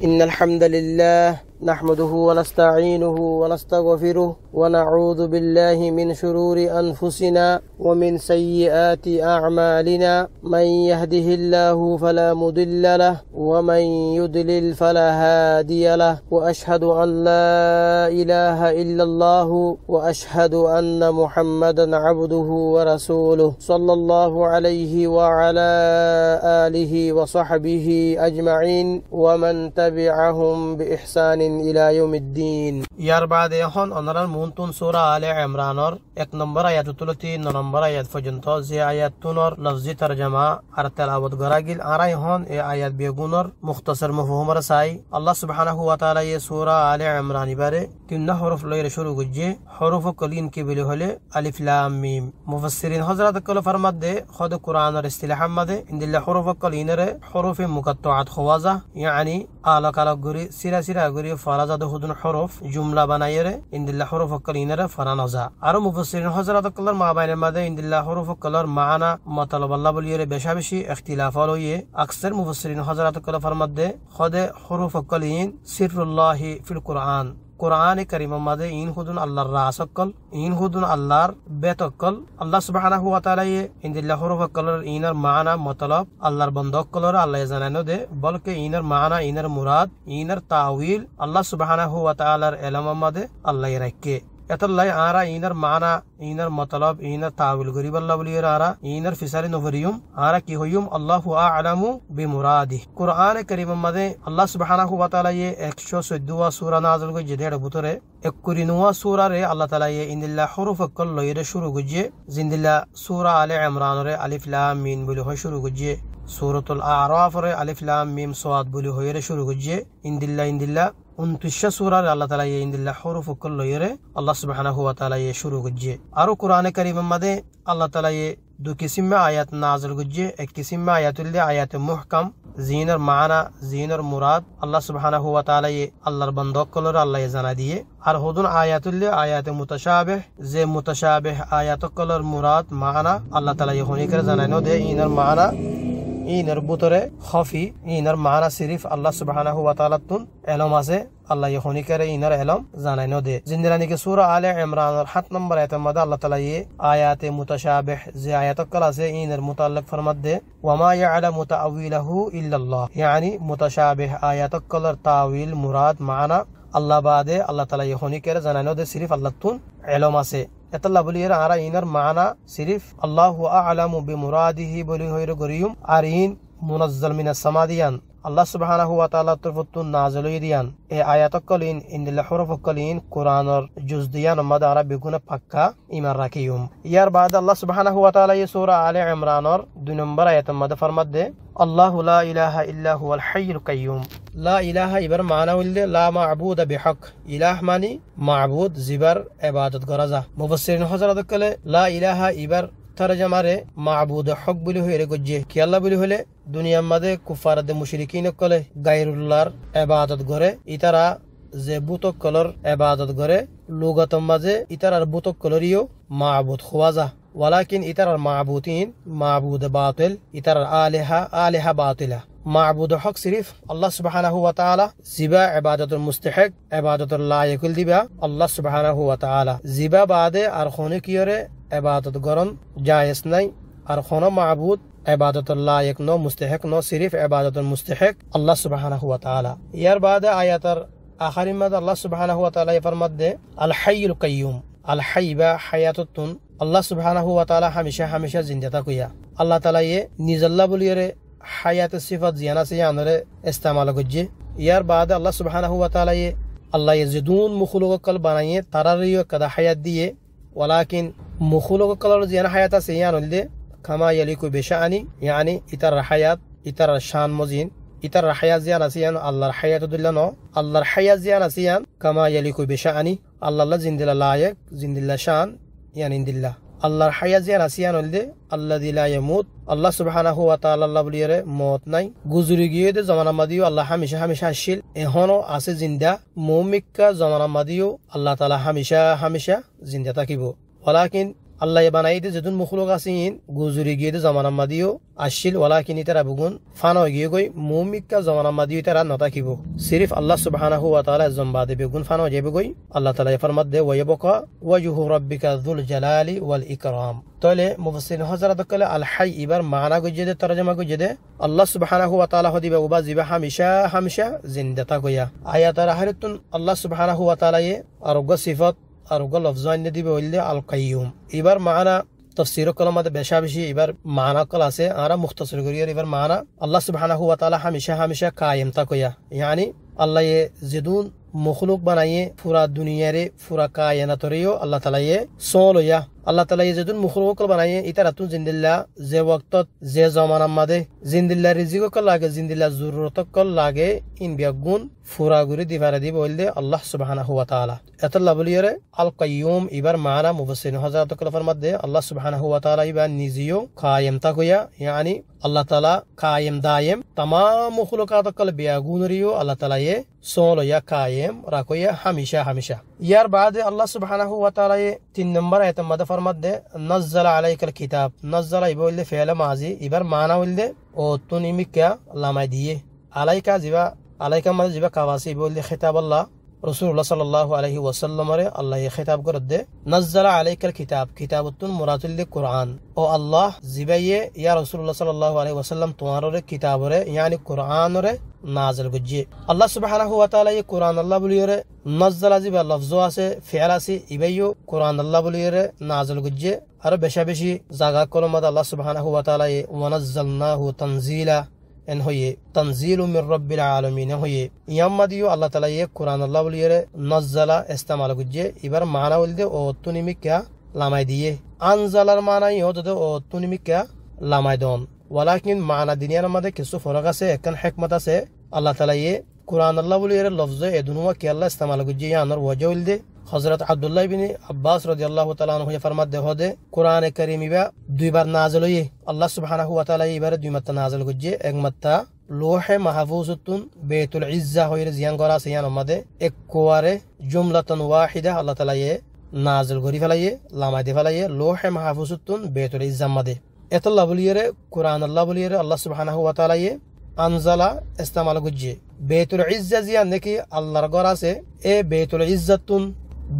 إن الحمد لله نحمده ونستعينه ونستغفره ونعوذ بالله من شرور أنفسنا ومن سيئات أعمالنا من يهده الله فلا مضل له ومن يضلل فلا هادي له وأشهد أن لا إله إلا الله وأشهد أن محمدا عبده ورسوله صلى الله عليه وعلى آله وصحبه أجمعين ومن تبعهم بإحسان إلى يوم الدين. ইয়ার বাদে এখন অনারার মুনতুন সূরা আলে ইমরানের 1 নম্বর আয়াত তুলো 3 নম্বর আয়াত পর্যন্ত যে আয়াতুনর লফজি তরজমা আর তেলাওয়াত গরাগিল আরাই হন এই আয়াত বেগুনর মুখতাসার মফহুমর সাই আল্লাহ সুবহানাহু ওয়া তাআলা এই সূরা আলে ইমরান ইবারে 3 হরফ লইরে শুরু গজ্জে হরফ কলিন কে বলে হলে আলিফ লাম মিম মুফাসসিরিন হযরত কল ফরমাত দে খোদ কুরআনের ইসতিলাহ মাদে ইনদিল্লাহ হরফ কলিনরে হরফ মুকাত্তাআত খওয়াজা ইয়ানি আলা কালা গুরি সিরা সিরা গুরি ফারাজাদ হুদুন হরফ জুমলা বানাইরে ইনদিল্লাহ হরফ কলিনরে ফারানাজা আর মুফাসসিরিন হযরত কলর মাবাইনের মাদে ইনদিল্লাহ হরফ কলর মানা মতলব আল্লাহ বলিরে বেশা বেশি ইখতিলাফ হলয়ে আকসার মুফাসসিরিন হযরত কল ফরমাত দে খোদ হরফ কলিন সিরুল্লাহি ফিল কুরআন কুরআনে কারীমের মাঝে ইন হুদুন আল্লাহর রাসকল ইন হুদুন আল্লাহর বেতকল আল্লাহ সুবহানাহু ওয়া তাআলা ইনদিল্লাহ হরফ কলর ইনার মানা মতলব আল্লাহর বন্ধক কলর আল্লাহ জানানো দে বলকে ইনার মানা ইনার মুরাদ ইনার তাওয়িল আল্লাহ সুবহানাহু ওয়া তাআলার ইলমের মাঝে আল্লাহ রাখে এতলাই আরা ইনার মানা ইনার মতলব ইনার তাওয়িল গরিব আল্লাহ বলির আরা ইনার ফিসালি নভরিয়ুম আরা কি হইয়ুম আল্লাহু আ'লামু বিমুরাদি কুরআনে কারীমের মাঝে আল্লাহ সুবহানাহু ওয়া তাআলা 114 সূরা নাযিল করেছে এর ভিতরে 21 সূরা রে আল্লাহ তাআলা ইনদিল্লাহ হরফ কল লইরে শুরু করেছে জিনদিল্লাহ সূরা আলে ইমরান রে আলিফ লাম মিম বলে হয় শুরু করেছে সূরাতুল আরাফ রে আলিফ লাম মিম সাদ বলে হয় শুরু করেছে ইনদিল্লাহ 29 সূরা রে আল্লাহ তাআলা ইনদিল্লাহ হরফ কল লইরে আল্লাহ সুবহানাহু ওয়া তাআলা শুরু করেছে আর কুরআনে কারীমের মাঝে আল্লাহ তাআলা দু কিসিম আয়াত নাযিল করেছে এক কিসিম আয়াতুল আয়াত মুহকাম জিনার মানা জিনার মুরাদ আল্লাহ সুবহানাহু ওয়া তাআলা আল্লাহর বন্ধক কলর আল্লাহ জানা দিয়ে আর হুদুন আয়াতুল আয়াত মুতাশাবিহ যে মুতাশাবিহ আয়াত কলর মুরাদ মানা আল্লাহ তাআলা হনি করে জানানো দে ইনার মানা ইনার ভিতরে খফি ইনার মানা সিরিফ আল্লাহ সুবহানাহু ওয়া তাআলা তুন ইলম আছে আল্লাহ হনি করে ইনার ইলম জানানো দে জিনদিলানি কে সূরা আলে ইমরানের 7 নম্বর আয়াতের মধ্যে আল্লাহ তাআলা আয়াতে মুতাশাবিহ যে আয়াত কল আছে ইনার মুতাল্লিক ফরমাত দে ওয়া মা ইয়ালামু তাআওয়িলাহু ইল্লাল্লাহ ইয়ানি মুতাশাবিহ আয়াত কলর তাওয়িল মুরাদ মানা আল্লাহ বাদে আল্লাহ তাআলা হনি করে জানানো দে সিরিফ আল্লাহ তুন ইলম আছে এতলা বলির আরা ইনার মানা সিরিফ আল্লাহু আ'লামু বিমুরাদিহি বলি হইরে গরিয়ুম আর ইন মুনাজ্জাল মিনাস সামাদিয়ান আল্লাহ সুবহানাহু ওয়া তাআলা তরফতুন নাযিল হইরিয়ান এই আয়াত কলিন ইনদিল্লাহ হরফ কলিন কুরআনের জুজদিয়ান মাদা আরা বেগুনা পাক্কা ইমান রাখিয়ুম ইয়ার বাদ আল্লাহ সুবহানাহু ওয়া তাআলা সূরা আলে ইমরানের 2 নম্বর আয়াতের মধ্যে ফরমাত দে আল্লাহু লা ইলাহা ইল্লা হুয়াল হাইয়ুল কাইয়ুম লা ইলাহা ইবার মানা হইলে লা মা'বুদ বিহক ইলাহ মানি মা'বুদ জিবার ইবাদত করা যা মুফাসসিরিন হযরত কলে লা ইলাহা ইবার তরজমারে মা'বুদ হক বলি হইরে গজ্জে কি আল্লাহ বলি হলে দুনিয়ার মাঝে কুফারদে মুশরিকিন কলে গায়রুল্লাহর ইবাদত করে ইতারা যে বুতক কলর ইবাদত করে লুগাতম মাঝে ইতারার বুতক কলরিও মা'বুদ খওয়াজা ওয়ালাকিন ইতারার মা'বুদিন মা'বুদ বাতিল ইতারার আলিহা বাতিলা মা'বুদ হক সিরিফ আল্লাহ সুবহানাহু ওয়া তাআলা জিবা ইবাদতুল মুস্তাহিক ইবাদতুল লায়িকুল দিবা আল্লাহ সুবহানাহু ওয়া তাআলা জিবা বাদে আর খনে কিয়রে ইবাদত গরন জায়েজ নাই আর খনো মা'বুদ ইবাদতুল লায়িক নো মুস্তাহিক নো সিরিফ ইবাদতুল মুস্তাহিক আল্লাহ সুবহানাহু ওয়া তাআলা ইয়ার বাদে আয়াতের আখিরি মধ্যে আল্লাহ সুবহানাহু ওয়া তাআলা ফরমাত দে আল হাইয়ুল কাইয়ুম আল হাইবা হায়াতুতুন আল্লাহ সুবহানাহু ওয়া তাআলা হামেশা জিন্দা থাকুয়া আল্লাহ তাআলা নিজাল্লাহ বলিরে হায়াত সিফাত জিয়ানা সে আনরে ইস্তেমাল গজ্জে ইয়ার বাদে আল্লাহ সুবহানাহু ওয়া তাআলা আল্লাহ ইয়াজিদুন মুখলুক কল বানায়ে তারারিও কদা হায়াত দিয়ে ওয়ালাকিন মুখলুক কল জিয়ানা হায়াত আছে ইয়ানলে কামা ইয়ালিকু বিশানি ইয়ানি ইতার হায়াত ইতার শান মজিন ইতার হায়াত জিয়ান আসিয়ান আল্লাহর হায়াতুল্লাহ ন আল্লাহর হায়াত জিয়ান আসিয়ান কামা ইয়ালিকু বিশানি আল্লাহ জিন্দিলা লায়েক জিন্দিল্লাহ শান ইয়ানি ইনদিল্লাহ আল্লাহর হায়াত জিয়ান আসিয়ান হলদে আল্লাযী লা ইয়ামুত আল্লাহ সুবহানাহু ওয়া তাআলা আল্লাহ বলিরে মত নাই গুজরি গিয়ে দে জামানা মাদিও আল্লাহ হামেশা আসিল এখনো আছে জিন্দা মুমিক্কা জামানা মাদিও আল্লাহ তাআলা হামেশা জিন্দা থাকিব ওয়ালাকিন আল্লাহ বানাইতে যেতুন মুখলুক আসিন গুজুরি গিয়ে জমানাম্মা দিও আসিল ওয়ালাকিন ইতারা বুগুন ফান গিয়ে গই মুমিক্কা জমানাম্মা দিও ইতারা নতাকিব সিরিফ আল্লাহ সুবহানাহু ওয়া তাআলা জম্বাদে বেগুন ফান যাবে গই আল্লাহ তাআলা ফরমাত দে ওয়াইবকা ওয়াজহু রাব্বিকা যুল জালালি ওয়াল ইকরাম তাহলে মুফাসসিরিন হযরত কলে আল হাই ইবার মানা গজে দে তরজমা গজে দে আল্লাহ সুবহানাহু ওয়া তাআলা হদিবা ওবা জিবা হামিশা হামিশা জিন্দাতা গয়া আয়াতার আহরিতুন আল্লাহ সুবহানাহু ওয়া তাআলা আরোগ্য সিফাত আরোগ্য লফজান দিবে হইলে আল কাইয়ুম এবার মানা তফসির কলমাতে বেশা বেশি এবার মানা কল আছে আরা মুখতাসর করি এবার মানা আল্লাহ সুবহানাহু ওয়া তাআলা হামিশা হামিশা কায়েম তাকয়া ইয়ানি আল্লাহ যেদুন মখলুক বানাইয়ে পুরা দুনিয়ারে পুরা কায়নাতরেও আল্লাহ তাআলা সোলয়া আল্লাহ তাআলা যেদুন মখলুক বানাইয়ে ইতারাতুন জিন্দিল্লা যে ওয়াক্তত যে জামানার মাদে জিন্দিল্লা রিজিক কল লাগে জিন্দিল্লা জরুরত কল লাগে ইন বিয়াগুন পুরা গুরি দিবারে দিব হইলে আল্লাহ সুবহানাহু ওয়া তাআলা এতল্লা বলিয়ারে আল কাইয়ুম এবার মানা মুফাসসিরিন হযরত কল ফরমাত দে আল্লাহ সুবহানাহু ওয়া তাআলা ইবা নিজিও কায়েম তাকয়া ইয়ানি আল্লাহ তাআলা কায়েম দায়েম तमाम মখলুকাত কল বিয়াগুন রিও আল্লাহ তাআলা সোলয়া কায়েম রাখয়া হামিশা হামিশা ইয়ার বাদে আল্লাহ সুবহানাহু ওয়া তাআলা 3 নম্বর আয়াতে মাদে ফরমাত দে নাযালা আলাইকাল কিতাব নাযালা ইবলে ফি'ল মাজি এবার মানা হইলে ও তুনিমিকা লামাই দিয়ে আলাইকা জিবা আলাইকা মাদে জিবা কাওয়াসি ইবলে খিতাব আল্লাহ রাসূলুল্লাহ সাল্লাল্লাহু আলাইহি ওয়াসাল্লাম রে আল্লাহ খিতাব করে দে নাযালা আলাইকাল কিতাব কিতাবাতুন মুরাতুল কুরআন ও আল্লাহ জিবাইয়ে ইয়া রাসূলুল্লাহ সাল্লাল্লাহু আলাইহি ওয়াসাল্লাম তোমারে কিতাবরে ইয়ানি কুরআনরে নাযিল গজ্জে আল্লাহ সুবহানাহু ওয়া তাআলা কুরআন আল্লাহ বলিয়রে নাযালা জিবা লফজ আছে ফি'ল আছে ইবাইয়ো কুরআন আল্লাহ বলিয়রে নাযিল গজ্জে আর বেশা বেশি জায়গা কলমাত আল্লাহ সুবহানাহু ওয়া তাআলা ওয়া নাযালনাহু তানজিলা এন হয়ে তানজিলু মির রাব্বিল আলামিন হয়ে ইয়ামাদিও আল্লাহ তাআলা কুরআন আল্লাহ বলিয়রে নাযালা ইস্তেমাল গজ্জে এবার মানা বলদে ও তুনিমিকা লামাই দিয়ে আনজালার মানাই হদে ও তুনিমিকা লামাই দন ওয়ালাকিন মানা দুনিয়ার মধ্যে কিছু ফরক আছে একখান হিকমত আছে আল্লাহ তাআলা কুরআন আল্লাহ বলিয়রে লফজ এ দুনুয়া কি আল্লাহ ইস্তেমাল গজ্জে ইয়ানর ওয়াজহ হইলদে হযরত আব্দুল্লাহ ইবনে আব্বাস রাদিয়াল্লাহু তাআলা আনহু ফরমাত দে হদে কুরআন কারীম ইবা দুইবার নাযিল হই আল্লাহ সুবহানাহু ওয়া তাআলা এবারে দুই মাত্রা নাযিল গজ্জে এক মাত্রা লোহে মাহফুজতুন বেতুল ইজ্জা হইরে জিয়ান করা আছে ইয়ান মধ্যে এক কোয়ারে জুমলাতুন ওয়াহিদা আল্লাহ তাআলা নাযিল করি ফেলাইয়ে লামাই দে ফেলাইয়ে লোহে মাহফুজতুন বেতুল ইজ্জা মধ্যে এতল্লা বলিয়রে কুরআন আল্লাহ বলিয়রে আল্লাহ সুবহানাহু ওয়া তাআলা আনজালা ইস্তেমাল গজ্জে বেতুল ইজ্জা জিয়ান নাকি আল্লাহর ঘর আছে এ বেতুল ইজ্জাতুন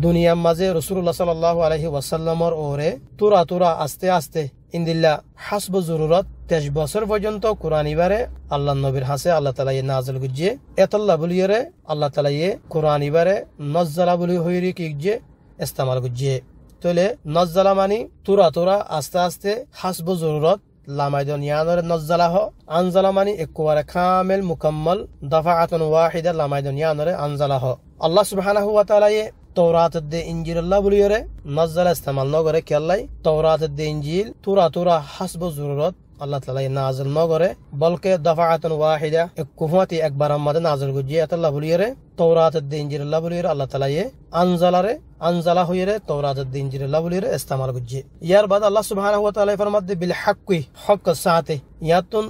দুনিয়ার মাঝে রাসূলুল্লাহ সাল্লাল্লাহু আলাইহি ওয়াসাল্লামর ওরে তুরা তুরা আস্তে আস্তে ইনদিল্লা হাসব জরুরত 23 বছর পর্যন্ত কোরআন ইবারে আল্লাহ নবীর হাসে আল্লাহ তাআলা নাযিল গজ্জে এতল্লা বলিয়রে আল্লাহ তাআলা কোরআন ইবারে নাযালা বলি হইরি কি যে ইস্তেমাল গজ্জে তলে নাযালা মানে তুরা তুরা আস্তে আস্তে হাসব জরুরত লামাইদন ইয়ানরে নাযালা হ আনজালা মানে একবারে কামিল মুকাম্মাল দফাআতুন ওয়াহিদা লামাইদন ইয়ানরে আনজালা হ আল্লাহ সুবহানাহু ওয়া তাআলা तौरात दे इंजील अल्लाह बुलियरे नज़ल इस्तेमाल न करे कि अल्लाह तौरात दे इंजील तुरा तुरा हस्ब जरूरत अल्लाह ताला नाज़िल न करे बल्कि दफाअतन वाहिदा एक कुफती एकबार मद नाज़िल गुजे अल्लाह बुलियरे तौरात दे इंजील अल्लाह बुलियरे अल्लाह ताला अनज़ला हुयरे तौरात दे इंजील अल्लाह बुलियरे इस्तेमाल गुजे यार बाद अल्लाह सुब्हानहु व तआला फरमाते बिल हक़्क़ि हक़ साथे यातुन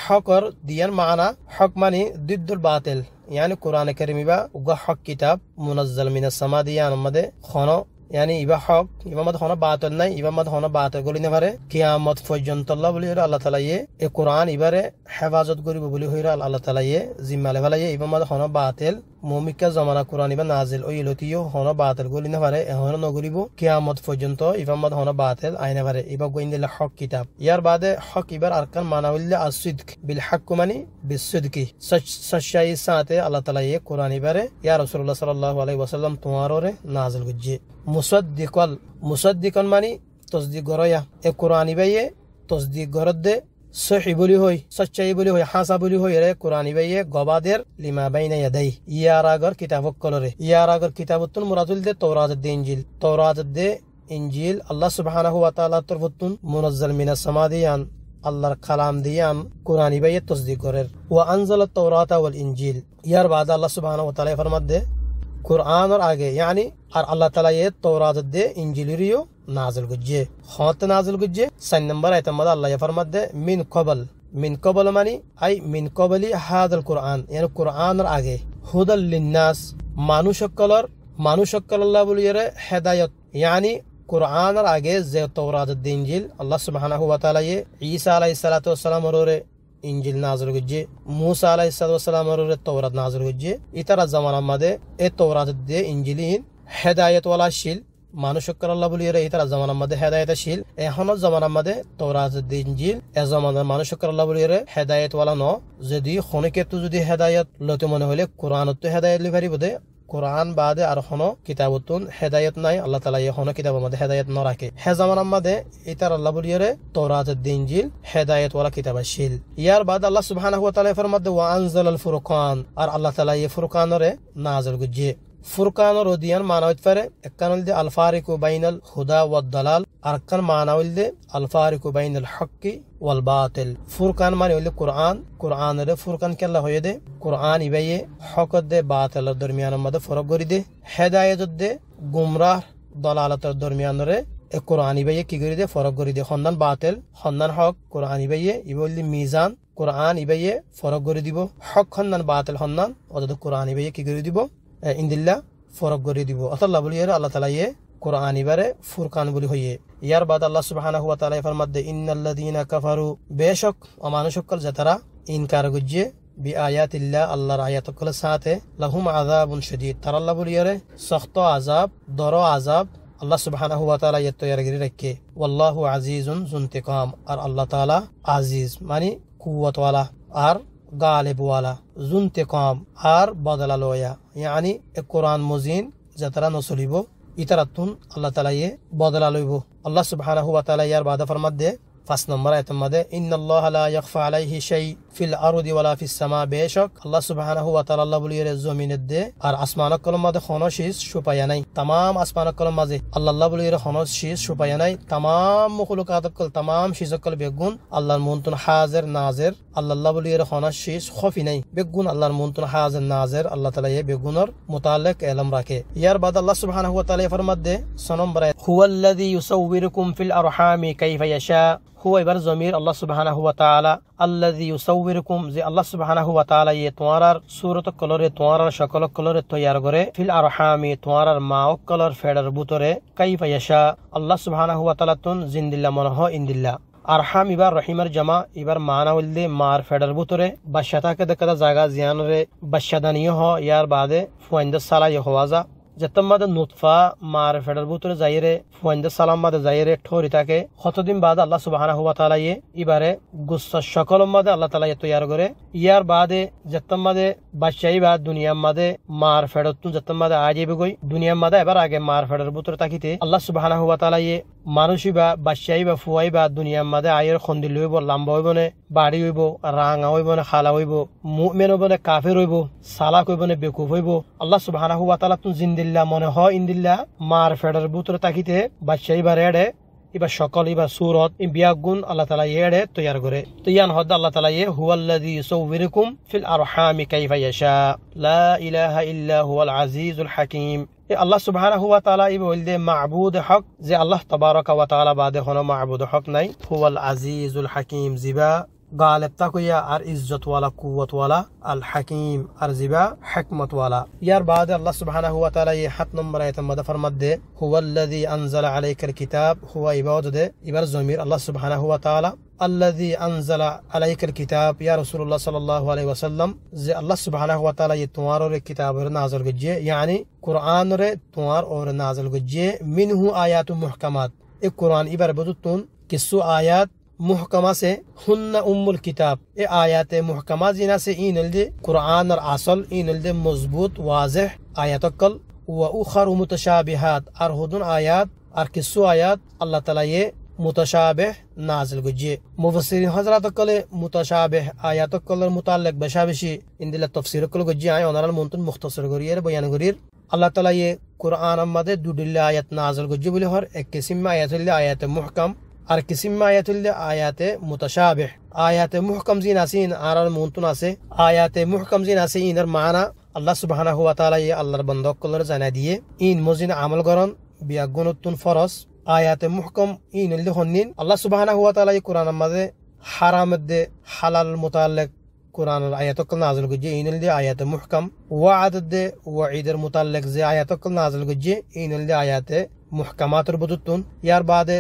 हक़र दियन माना हक़ मानी दिद्दुल बातिल यानी कुरान करीम इबा उगा हक किताब मुनज्जल मिनास समा दियान मदे खनो यानी इबा हक इबा मद खनो बातिल নাই इबा मद खनो बातिल গলি না পারে কিয়ামত পর্যন্ত আল্লাহ বলি আল্লাহ তাআলা এ কুরআন ইবারে হেফাজত করিব বলি হইরা আল্লাহ তাআলা জিম্মালে ফেলায়ে ইবা মদ খনো বাতিল মুমিকা জামানা কুরআন ইবা নাজিল ওই লতিও খনো বাতিল গলি না পারে এখন নগরিব কিয়ামত পর্যন্ত ইবা মদ খনো বাতিল আইনা পারে ইবা গোইন্দিল হক কিতাব ইয়ার বাদে হক ইবার আরকান মানা হইলে আসিদক বিল হক মানি বিসিদকি সচ্চাই সাথে আল্লাহ তাআলা কুরআন ইবারে ইয়া রাসূলুল্লাহ সাল্লাল্লাহু আলাইহি ওয়াসাল্লাম তোমারে নাজিল গজ্জে মুসাদ্দিকান মানি তসদিক গরয়া এ কুরআন ইবায়ে তসদিক গরদে সহি বলি হই সচ্চাই বলি হই হাসা বলি হই রে কুরআন ইবায়ে গবাদের লিমা বাইনা ইয়াদাই ইয়ার আগর কিতাবক কলরে ইয়ার আগর কিতাবতুন মুরাদুল দে তওরাত দে ইনজিল আল্লাহ সুবহানাহু ওয়া তাআলা তরফতুন মুনাজ্জাল মিনাস সামা দিয়ান আল্লাহর কালাম দিয়ান কুরআন ইবায়ে তসদিক করের ওয়া আনজালাত তাওরাতা ওয়াল ইনজিল ইয়ার বাদ আল্লাহ সুবহানাহু ওয়া তাআলা ফরমাত দে कुरान और आगे यानी और अल्लाह ताला ये तौरात दे इंजीलियो नाजिल गुज्जे खत नाजिल गुज्जे सन नंबर आयत मद अल्लाह फरमात दे मिन कबल मानी आई मिन कबली हादल कुरान यानी कुरान और आगे हुदल लिन्नास मानुषक्कल अल्लाह बोलिए हेदायत यानी কুরআনের আগে যে তাওরাত ইনজিল আল্লাহ সুবহানাহু ওয়া তাআলা ঈসা আলাইহিস সালাতু ওয়াস সালাম ওরে ইনজিল নাযিল করছে, মুসা আলাইহিস সালাতু ওয়াস সালাম ওরে তাওরাত নাযিল করছে। ইতারা জামানার মধ্যে এই তাওরাত দিয়ে ইনজিলিন হেদায়েত ওয়ালা শিল মানুষ আল্লাহ বলি ইতারা জামানার মধ্যে হেদায়েত শিল। এখনো জামানার মধ্যে তাওরাত দিয়ে ইনজিল এ জামানার মানুষ আল্লাহ বলি হেদায়েত ওয়ালা ন। যদি খনিকে তো যদি হেদায়েত লতে মনে হলে কোরআনত তো হেদায়েত লি পারিব দে। কোরআন বাদে আর কোনো কিতাবতুন হেদায়েত নাই। আল্লাহ তাআলা কোনো কিতাবের মধ্যে হেদায়েত ন রাখে। হে জামানার মধ্যে ইতার আল্লাহ বলিয়ে তাওরাত ইনজিল হেদায়েত ওয়ালা কিতাব শিল। ইয়ার বাদ আল্লাহ সুবহানাহু ওয়া তাআলা ফরমাতে ওয়া আনজালাল ফুরকান, আর আল্লাহ তাআলা ফুরকানরে নাযিল করছে। ফুরকানর ওদিয়ান মানা হইতে পারে একখান আল ফারিকু বাইনাল হুদা ওয়াদ দালাল, আর একখান মানা হইলে আল ফারিকু বাইনাল হক্কি ওয়াল বাতিল। ফুরকান মানে হইলে কোরআন, কোরআনের ফুরকান কেল্লা হয়ে দে কোরআন ইবাইয়ে হকত দে বাতিলের দরমিয়ানের মধ্যে ফরক করি দে। হেদায়েত দে গুমরাহ দলালতের দরমিয়ানরে কোরআন ইবাইয়ে কি করি দে ফরক করি দে। খন্দান বাতিল খন্দান হক কোরআন ইবাইয়ে ইবলি মিজান কোরআন ইবাইয়ে ফরক করে দিব। হক খন্দান বাতিল খন্দান অত কোরআন ইবাইয়ে কি করে দিব ইন্দিল্লা ফরক করে দিব। আল্লাহ বলি আল্লাহ তাআলা কোরআন ইবারে ফুরকান বলি হইয়ে। ইয়ার বাদ আল্লাহ সুবহানাহু ওয়া তাআলা ফরমাতে ইন্নাল্লাযীনা কাফারু, বেশক অমানুষকল যারা ইনকার করছে বি আয়াতিল্লাহ আল্লাহর আয়াতকল সাথে লাহুম আযাবুন শাদীদ, তার আল্লাহ বলি সখত আযাব দর আযাব আল্লাহ সুবহানাহু ওয়া তাআলা তৈয়ার করে রাখে। ওয়াল্লাহু আজিজুন যুনতিকাম, আর আল্লাহ তাআলা আজিজ মানে কুওয়াত ওয়ালা আর গালিব ওয়ালা, যুনতিকাম আর বদলা লয়া। ইয়ানি কোরআন মুজিন যারা নসলিব ইতারাতুন আল্লাহ তাআলা বদলা লইব। আল্লাহ সুবহানাহু ওয়া তাআলা ইয়ার বাদা ফরমাত দে 5 নম্বর আয়াতের মধ্যে ইন্নাল্লাহা লা ইয়াখফা আলাইহি শাই ফিল আরদি ওয়ালা ফিস সামা, বেশক আল্লাহ সুবহানাহু ওয়া তাআলা আল্লাহ বলিয়ে জমিনের দে আর আসমানের কলম মধ্যে কোনো শীষ সুপায়া নাই। তাম আসমানের কলম মাঝে আল্লাহ বলিয়ে কোনো শীষ সুপায়া নাই। তাম মখলুকাত কল তাম শীষকল বেগুন আল্লাহর মুনতুন হাজির নাজির। আল্লাহ বলিয়ে কোনো শীষ খফি নাই বেগুন আল্লাহর মুনতুন হাজির নাজির। আল্লাহ তাআলা বেগুনের মুতাল্লিক ইলম রাখে। ইয়ার বাদ আল্লাহ সুবহানাহু ওয়া তাআলা ফরমাত দে 6 নম্বর আয়াত হুয়াল্লাযী ইউসাউবিরুকুম ফিল আরহামি কাইফা ইয়াশা। হুয়া এবার জমির আল্লাহ সুবহানাহু ওয়া তাআলা আল্লাযী ইউসাউবিরুকুম, যে আল্লাহ সুবহানাহু ওয়া তাআলা তোমার সূরত কলরে তোমার সকল কলরে তৈয়ার করে ফিল আরহামি তোমার মা ও কলর ফেডার বুতরে কাইফা ইয়াশা। আল্লাহ সুবহানাহু ওয়া তাআলা তুন জিন্দিল্লাহ মনহ ইন্দিল্লাহ। আরহাম ইবার রহিমের জামা ইবার মানা হইলে মার ফেডার বুতরে বাদশাতাকে দেখা জায়গা জিয়ানরে বাদশাদানিয় হ। ইয়ার বাদে ফুয়াইন্দা সালাই হওয়াজা যেতমাদে নুতফা মার ফেডার বুতরে যাইরে ফুয়াইন্দা সালাম মাদে যাইরে ঠোরি থাকে। কতদিন বাদ আল্লাহ সুবহানাহু ওয়া তাআলা ইবারে গুচ্ছ সকল মাদে আল্লাহ তাআলা তৈয়ার করে। ইয়ার বাদে যেতমাদে বাদশাহী বা দুনিয়ার মাদে মার ফেডার তুন যেতমাদে আজেবে গই দুনিয়ার মাদে এবার আগে মার ফেডার বুতরে থাকিতে আল্লাহ সুবহানাহু ওয়া তাআলা মানুষই বা বাদশাহী বা ফুয়াই বা দুনিয়ার মাদে আয়ের খন্দিল হইব, লাম্বা হইব নে বাড়ি হইব, রাঙা হইব নে খালা হইব, মুমিন হইব নে কাফের হইব, সালাক হইব নে বেকুফ হইব। আল্লাহ সুবহানাহু ওয়া তাআলা তুন জিন্দিল্লাহ মনে হয় ইন্দিল্লাহ মার ফেডার বুতরে থাকিতে বাদশাহী বা রেডে ইবার সকল ইবার সুরত বিয়াগুন আল্লাহ তাআলা এড়ে তৈয়ার করে। তো ইয়ান হদ আল্লাহ তাআলা হুয়াল্লাযী ইউসাউবিরুকুম ফিল আরহামি কাইফা ইয়াশা লা ইলাহা ইল্লা হুয়াল আজিজুল হাকীম। আল্লাহ সুবহানাহু ওয়া তাআলা বলদে মাবুদ হক, যে আল্লাহ তাবারাকা ওয়া তাআলা বাদে কোনো মাবুদ হক নাই। হুয়াল আজিজুল হাকীম, জিবা গালিব তাকইয়া আর ইজ্জত ওয়ালা কুওয়াত ওয়ালা, আল হাকীম আর জিবা হিকমত ওয়ালা। ইয়ার বাদে আল্লাহ সুবহানাহু ওয়া তাআলা 7 নম্বর আয়াতের মধ্যে ফরমাত দে হুয়াল্লাযী আনজালা আলাইকাল কিতাব। হুয়া ইবাদে ইবার জমির আল্লাহ সুবহানাহু ওয়া তাআলা আল্লাযী আনজালা আলাইকাল কিতাব। ইয়া রাসূলুল্লাহ সাল্লাল্লাহু আলাইহি ওয়াসাল্লাম, যে আল্লাহ সুবহানাহু ওয়া তাআলা তোমার কিতাবের নাযিল করছে ইয়ানি কুরআনরে তোমার ওর নাযিল করছে মিনহু আয়াতুম মুহকামাত। এই কুরআন ইবার বদতুন কিছু আয়াত মুহকামা সে হুন্না উম্মুল কিতাব। এ আয়াতে মুহকামা জিনা সে ইনলদে কুরআনের আসল ইনলদে মজবুত ওয়াজেহ আয়াতকল ওয়া উখারু মুতাশাবিহাত, আর হুদুন আয়াত আর কিছু আয়াত আল্লাহ তাআলা মুতাশাবিহ নাযিল করছে। মুফাসসিরিন হযরত কলে মুতাশাবিহ আয়াতকলের মুতাল্লিক বেশি ইনদিলা তাফসীর কল গজি আয় ওনারাল মুনতুন মুখতাসর করিয়ে বয়ান করির। আল্লাহ তাআলা কুরআন মধ্যে দুদিল্লা আয়াত নাযিল করছে বলে হর এক কিসম আয়াত হইলে আয়াতে মুহকাম আর কিসিম আয়াত হইলে আয়াতে মুতাশাবিহ। আয়াতে মুহকাম জিন আসিন আর মুনতুন আছে আয়াতে মুহকাম জিন আছে ইনার মানা আল্লাহ সুবহানাহু ওয়া তাআলা আল্লাহর বান্দাকলর জানা দিয়ে ইন মজিন আমল করন বিয়াগুনতুন ফরজ। আয়াতে মুহকাম ইন হইলে হন্নিন আল্লাহ সুবহানাহু ওয়া তাআলা কুরআনের মধ্যে হারামের দে হালাল মুতাল্লিক কুরআনের আয়াতকল নাযিল করছে ইন হইলে আয়াতে মুহকাম। ওয়াদ দে ওয়াইদের মুতাল্লিক যে আয়াতকল নাযিল করছে ইন হইলে আয়াতে muhkamatur buduttun yar bade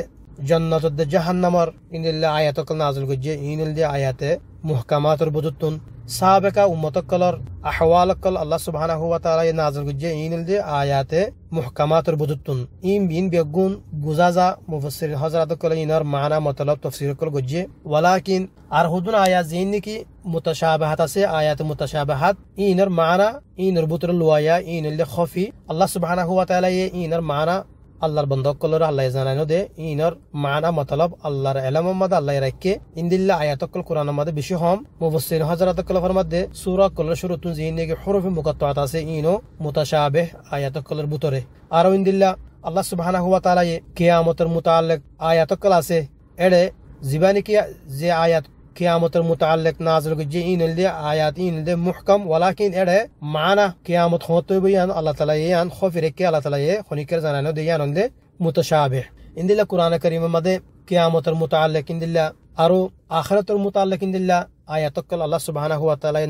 jannatud jahannamar indilla ayatakal nazil gujje inilde ayate muhkamatur buduttun sabeka ummatakal ahwalakal Allah subhanahu wa ta'ala nazil gujje inilde ayate muhkamatur buduttun in bin begun guzaza mufassirin hazratakal inar maana matlab tafsirkal gujje walakin arhudun ayat zinniki mutashabahat ase ayat mutashabahat inar maana inar butul luaya inilde khafi Allah subhanahu wa ta'ala inar maana আল্লাহর বন্ধকলর আল্লাহ জানানো দে ইনর মানা মতলব আল্লাহর ইলম মদ আল্লাহ রাখে ইনদিল্লা আয়াতকল কোরআন মধ্যে বেশি হম মুফাসসির হযরতকল ফরমাদে সূরা colour শুরুতুন জিনেগে হরফ মুকাত্তাত আছে ইনো মুতাশাবিহ আয়াতকলর ভিতরে আর ইনদিল্লা আল্লাহ সুবহানাহু ওয়া তাআলা কিয়ামতের মুতাআল্লিক আয়াতকল আছে এড়ে জীবানি কি যে আয়াত কিয়ামতের মুতাআল্লিক নাযিল গজে ইনলদে আয়াত ইনলদে মুহকাম ওয়ালাকিন এড়ে মানা কিয়ামত হতে বয়ান আল্লাহ তাআলা ইয়ান খফিরকে আল্লাহ তাআলা খনিকের জানানো দেয়ান ইনদে মুতাশাবিহ ইনদিল্লা কুরআন কারীম মধ্যে কিয়ামতের মুতাআল্লিক ইনদিল্লা আরো আখিরাতের মুতাআল্লিক ইনদিল্লা আয়াতকল আল্লাহ সুবহানাহু ওয়া তাআলা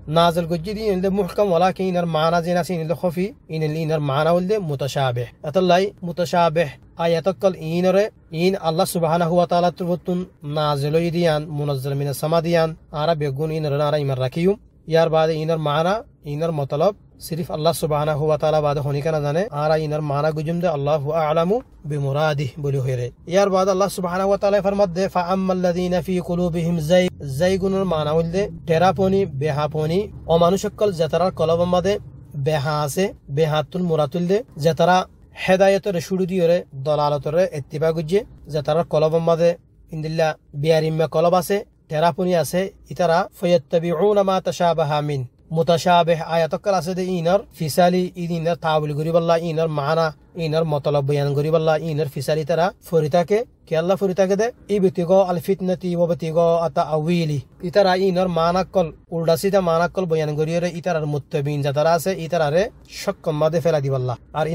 নাযিল গজে দি ইনদে মুহকাম ওয়ালাকিন ইনার মানা জিনা ইনদে খফি ইনার মানা উলদে মুতাশাবিহ আতাল্লাই মুতাশাবিহ আয়াতকল ইনরে ইন আল্লাহ সুবহানাহু ওয়া তাআলা তুবতুন নাযিল দিয়ান মুনাজ্জাল মিনাস সামা দিয়ান আরা বেগুন ইনর নারা ইমার রাখিয়ুম ইয়ার বাদে ইনর মানা ইনর মতলব সিরিফ আল্লাহ সুবহানাহু ওয়া তাআলা বাদে হনিকা না জানে আরা ইনর মানা গুজুম দে আল্লাহু আ'লামু বিমুরাদিহি বলি হইরে ইয়ার বাদে আল্লাহ সুবহানাহু ওয়া তাআলা ফরমাত দে ফাআম্মাল্লাযীনা ফি কুলুবিহিম যায়গুনুর মানা হইলে টেরাপনি বেহাপনি ও মানুষকল জাতারার কলব মধ্যে বেহা আছে বেহাতুল মুরাতুল দে জাতারা হেদায়তের শুরু দিয়ে দলালতের ইত্তিবা গুজে যে তার কলব মাঝে ইনদিল্লা বিয়ারিম্মা কলব আছে টেরাপুনি আছে ইতারা ফায়াত্তাবিউনা মা তাশাবাহা মিন মুতাশাবিহ আয়াতকল আছে দে ইনার ফিসালি ইনার তাওয়িল গরিবাল্লাহ ইনার মানা ইনার মতলব বয়ান গরিবাল্লাহ ইনার ফিসালি তারা ফরিতাকে কে আল্লাহ ফরিতাকে দে ইবতিগো আল ফিতনাতি ওয়া বতিগো আতাআউইলি ইতারা ইনার মানাকল উল্টা সিধা মানাকল বয়ান গরিয়রে ইতারার মুত্তাবিন যারা আছে ইতারারে শক্কম মাদে ফেলা দিবাল্লাহ আর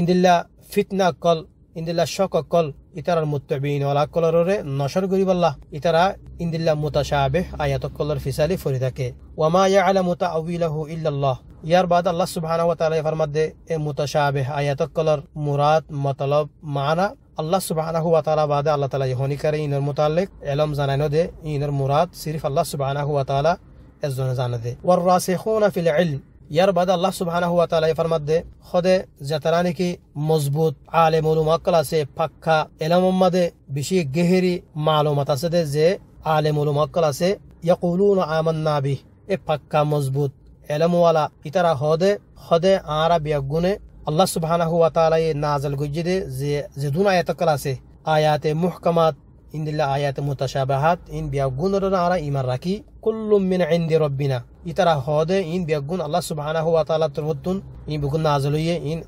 ইনদিল্লা ফিতনা কল ইনদিল্লা শককল ইতারার মুত্তাবিন ওয়ালা কলরে নশর গরিবাল্লাহ ইতারা ইনদিল্লা মুতাশাবিহ আয়াতকলর ফিসালি ফরিতাকে ওয়া মা ইয়ালামু তাআউইলাহু ইল্লাল্লাহ ইয়ার বাদ আল্লাহ সুবহানাহু ওয়া তাআলা ফরমাত দে এ মুতাশাবিহ আয়াতকলর মুরাদ মতলব মানা আল্লাহ সুবহানাহু ওয়া তাআলা বাদে আল্লাহ তাআলা ইহনি করে ইনর মুতাল্লিক ইলম জানানো দে ইনর মুরাদ সিরিফ আল্লাহ সুবহানাহু ওয়া তাআলা এজনে জানা দে ওয়ার রাসিখুনা ফিল ইলম ইয়ার বাদ আল্লাহ সুবহানাহু ওয়া তাআলা ফরমাত দে খোদে জাতারানি কি মজবুত আলেম উলুমাকল আছে পাক্কা ইলম মধ্যে বেশি গহরি মালুমাত আছে দে যে আলেম উলুমাকল আছে ইয়াকুলুনা আমান্না বি এ পাক্কা মজবুত ইলম ওয়ালা ইতারা খোদে আরা বিয়াগুনে আল্লাহ সুবহানাহু ওয়া তাআলা নাযিল গজে যে দুন আয়াতকল আছে আয়াতে মুহকামাত ইনদিল্লা আয়াতে মুতাশাবাহাত ইন বিয়াগুনর আরা ইমান রাখি কুল্লুম মিন ইনদি রাব্বিনা ইতারা হদে ইন বিয়াগুন আল্লাহ সুবহানাহু ওয়া তাআলা তরফতুন ইন বিগুন নাযিল হইয়ে ইন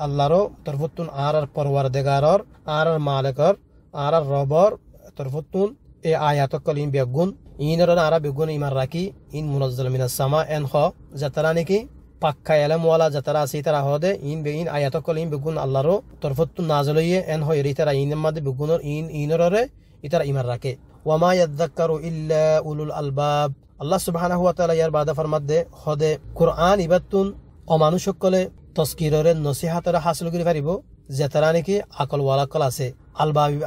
আল্লাহর তরফতুন আরার পরওয়ারদিগারর আরার মালিকর আরার রবর তরফতুন এ আয়াতকল ইন বিয়াগুন ইনর আরা বিগুন ইমান রাখি ইন মুনাজ্জাল মিনাস সামা এন খ জাতারা নাকি পাক্কা ইলম ওয়ালা যারা আছে তারা হদে ইন আয়াতকল ইন বেগুন আল্লাহর তরফতুন নাযিল হইয়ে এন হয় ইতারা ইনের মধ্যে বেগুনর ইনররে ইতারা ইমান রাখে ওয়া মা ইয়াযাক্কারু ইল্লা উলুল আলবাব আল্লাহ সুবহানাহু ওয়া তাআলা ইয়ার বাদা ফরমাত দে হদে কুরআন ইবাতুন ও মানুষকলে তসকিররে নসিহাতর হাসিল করি পারিব যারা নাকি আকল ওয়ালা কল আছে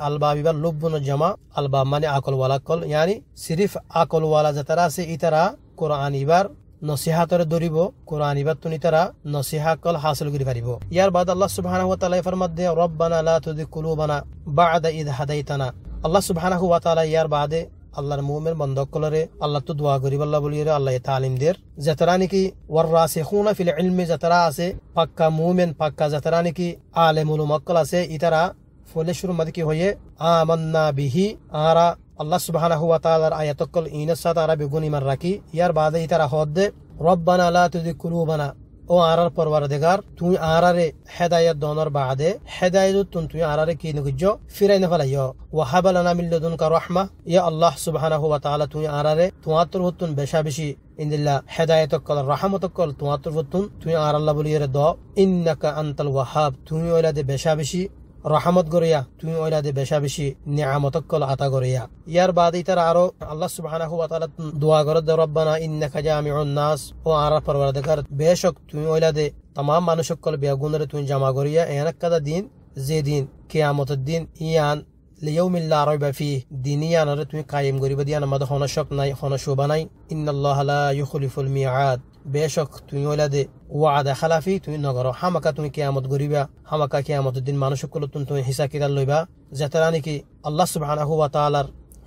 আলবাবিবা লুবুন জামা আলবাব মানে আকল ওয়ালা কল ইয়ানি সিরিফ আকল ওয়ালা যারা আছে ইতারা কুরআন ইবার নসিহাতরে দরিব কুরআন ইবাতুন ইতারা নসিহা কল হাসিল করি পারিব ইয়ার বাদ আল্লাহ সুবহানাহু ওয়া তাআলা ফরমাত দে রব্বানা লা তুযিগ কুলুবানা বা'দা ইদ হাদাইতানা আল্লাহ সুবহানাহু ওয়া তাআলা ইয়ার বাদে আল্লাহর মুমিন বন্দকলরে আল্লাহ তো দোয়া গরিবাল্লাহ বলিরে আল্লাহ তালিম দের যারা নাকি ওয়ার রাসিখুনা ফিল ইলমি যারা আছে পাক্কা মুমিন পাক্কা যারা নাকি আলেমুল মুক্কাল আছে ইতারা ফলে শুরু মধ্যে কি হয়ে আমান্না বিহি আরা আল্লাহ সুবহানাহু ওয়া তাআলার আয়াতকল ইনার সাথে আরা বেগুন ইমান রাখি ইয়ার বাদে ইতারা হদে রব্বানা লা তুযিগ কুলুবানা ও আরার পরওয়ারদিগার তুই আরারে হেদায়েত দনর বাদে হেদায়েত তুই আরারে কি নগিজো ফিরাইনা ফলাইও ওয়া হাবালানা মিন লাদুনকা রাহমা ইয়া আল্লাহ সুবহানাহু ওয়া তাআলা তুই আরারে তুয়াতর হতুন বেশাবেশি ইনদিল্লাহ হেদায়েতকল রহমতকল তুয়াতর হতুন তুই আরাল্লাহ বলিরে দ ইন্নাকা আনতাল ওয়াহাব তুই ওইলাদে বেশাবেশি রহমত গরিয়া তুমি ওইলাদে বেশাবেশি নিয়ামতকল আতা গরিয়া ইয়ার বাদে তারা আরো আল্লাহ সুবহানাহু ওয়া তাআলা দোয়া করে রব্বানা ইন্নাকা জামিউন নাস ও আরা পরওয়ারদিগার বেশক তুমি ওইলাদে तमाम মানুষ সকল বেগুনরে তুমি জামা করিয়া এনাক কাদা দিন যে দিন কিয়ামতের দিন ইয়ান লিয়াউমিল লা রাইবা ফি দিনিয়ানরে তুমি কায়েম করিবা দিয়ান আমাদের হনশক নাই হনশোবা নাই ইন্নাল্লাহা লা ইউখলিফুল মিআদ বেশক তুমি ওলাদে ওয়াদা খালাফি তুমি নগর হামাকা তুমি কিয়ামত করিবা হামাকা কিয়ামতের দিন মানুষ সকল তুমি হিসাব কিতাব লইবা যাতারা নাকি আল্লাহ সুবহানাহু ওয়া তাআলার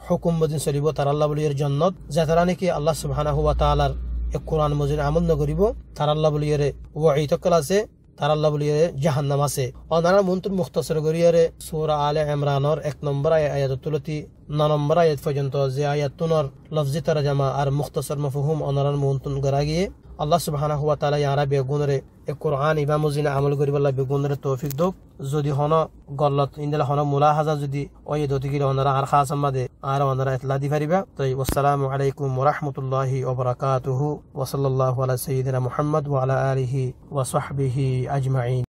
হুকুম মদিন চলিব তার আল্লাহ বলির জান্নাত যাতারা নাকি আল্লাহ সুবহানাহু ওয়া তাআলার এক কোরআন মজিদ আমল নগরিব তার আল্লাহ বলির ওয়াঈদ আছে তার আল্লাহ বলিয়ে জাহান্নাম আছে অনারা মন্তুর মুখতাসর করিয়ারে সূরা আলে ইমরানের 1 নম্বর আয়াত তুলতি 9 নম্বর আয়াত পর্যন্ত যে আয়াতুনর লফজি তরজমা আর মুখতাসর মাফহুম অনারার মন্তুন গরাগিয়ে আল্লাহ সুবহানাহু ওয়া তাআলা ইয়ারা বেগুনরে এক কোরআন ইবা মজিনা আমল করিবাল্লাহ বেগুনরে তৌফিক দক যদি হন গল্লত ইনদালা হন মুলাহাজা যদি ওই দতিগির অনারা আর খাস আমাদে আর অনারা ইতলা দি পারিবা তাই আসসালামু আলাইকুম ওয়া রাহমাতুল্লাহি ওয়া বারাকাতুহু ওয়া সাল্লাল্লাহু আলা সাইয়্যিদিনা মুহাম্মদ ওয়া আলা আলিহি ওয়া সাহবিহি আজমাইন।